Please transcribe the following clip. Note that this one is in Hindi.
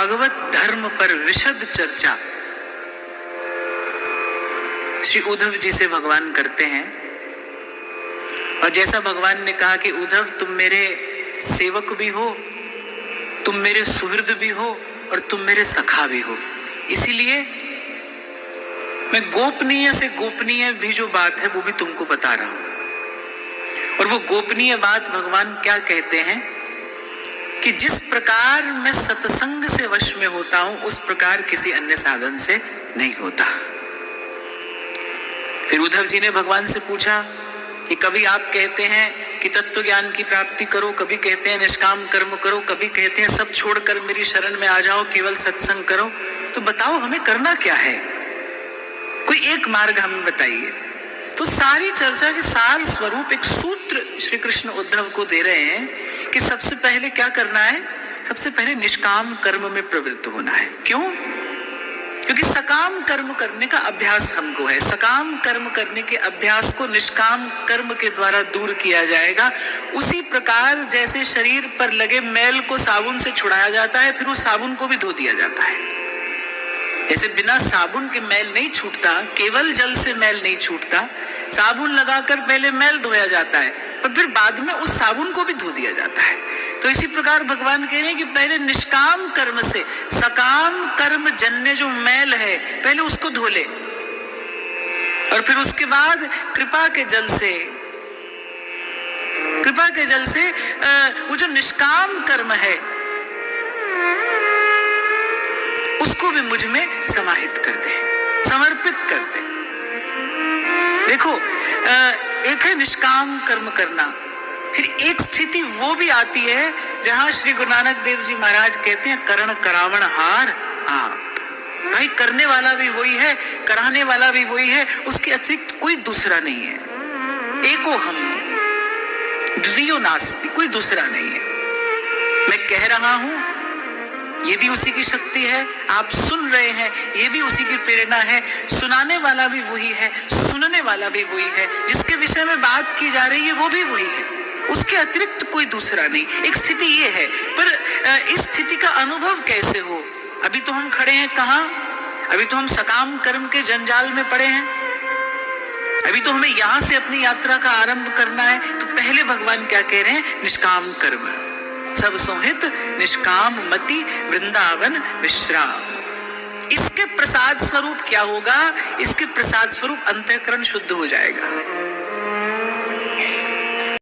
भागवत धर्म पर विशद चर्चा श्री उद्धव जी से भगवान करते हैं। और जैसा भगवान ने कहा कि उद्धव तुम मेरे सेवक भी हो, तुम मेरे सुहृद भी हो और तुम मेरे सखा भी हो, इसीलिए मैं गोपनीय से गोपनीय भी जो बात है वो भी तुमको बता रहा हूं। और वो गोपनीय बात भगवान क्या कहते हैं कि जिस प्रकार मैं सत्संग से वश में होता हूं उस प्रकार किसी अन्य साधन से नहीं होता। फिर उद्धव जी ने भगवान से पूछा कि कभी आप कहते हैं कि तत्व ज्ञान की प्राप्ति करो, कभी कहते हैं निष्काम कर्म करो, कभी कहते हैं सब छोड़कर मेरी शरण में आ जाओ, केवल सत्संग करो, तो बताओ हमें करना क्या है, कोई एक मार्ग हमें बताइए। तो सारी चर्चा के सार स्वरूप एक सूत्र श्री कृष्ण उद्धव को दे रहे हैं कि सबसे पहले क्या करना है, सबसे पहले निष्काम कर्म में प्रवृत्त होना है। क्यों? क्योंकि सकाम कर्म करने का अभ्यास हमको है, सकाम कर्म करने के अभ्यास को निष्काम कर्म के द्वारा दूर किया जाएगा। उसी प्रकार जैसे शरीर पर लगे मैल को साबुन से छुड़ाया जाता है, फिर उस साबुन को भी धो दिया जाता है। जैसे बिना साबुन के मैल नहीं छूटता, केवल जल से मैल नहीं छूटता, साबुन लगाकर पहले मैल धोया जाता है पर फिर बाद में उस साबुन को भी धो दिया जाता है। तो इसी प्रकार भगवान कह रहे हैं कि पहले निष्काम कर्म से सकाम कर्म जन्य जो मैल है पहले उसको धो ले, और फिर उसके बाद कृपा के जल से वो जो निष्काम कर्म है उसको भी मुझ में समाहित कर दे, समर्पित कर दे। देखो, एक है निष्काम कर्म करना, फिर एक स्थिति वो भी आती है जहां श्री गुरु नानक देव जी महाराज कहते हैं करण करावण हार आप। भाई करने वाला भी वही है, कराने वाला भी वही है, उसके अतिरिक्त कोई दूसरा नहीं है। एको हम द्वितीयो नास्ति, कोई दूसरा नहीं है। मैं कह रहा हूं ये भी उसी की शक्ति है, आप सुन रहे हैं ये भी उसी की प्रेरणा है, सुनाने वाला भी वही है, सुनने वाला भी वही है, जिसके विषय में बात की जा रही है वो भी वही है, उसके अतिरिक्त कोई दूसरा नहीं। एक स्थिति ये है, पर इस स्थिति का अनुभव कैसे हो? अभी तो हम खड़े हैं कहाँ? अभी तो हम सकाम कर्म के जंजाल में पड़े हैं, अभी तो हमें यहां से अपनी यात्रा का आरंभ करना है। तो पहले भगवान क्या कह रहे हैं? निष्काम कर्म, सब सोहित निष्काम मति वृंदावन विश्राम। इसके प्रसाद स्वरूप क्या होगा? इसके प्रसाद स्वरूप अंतःकरण शुद्ध हो जाएगा।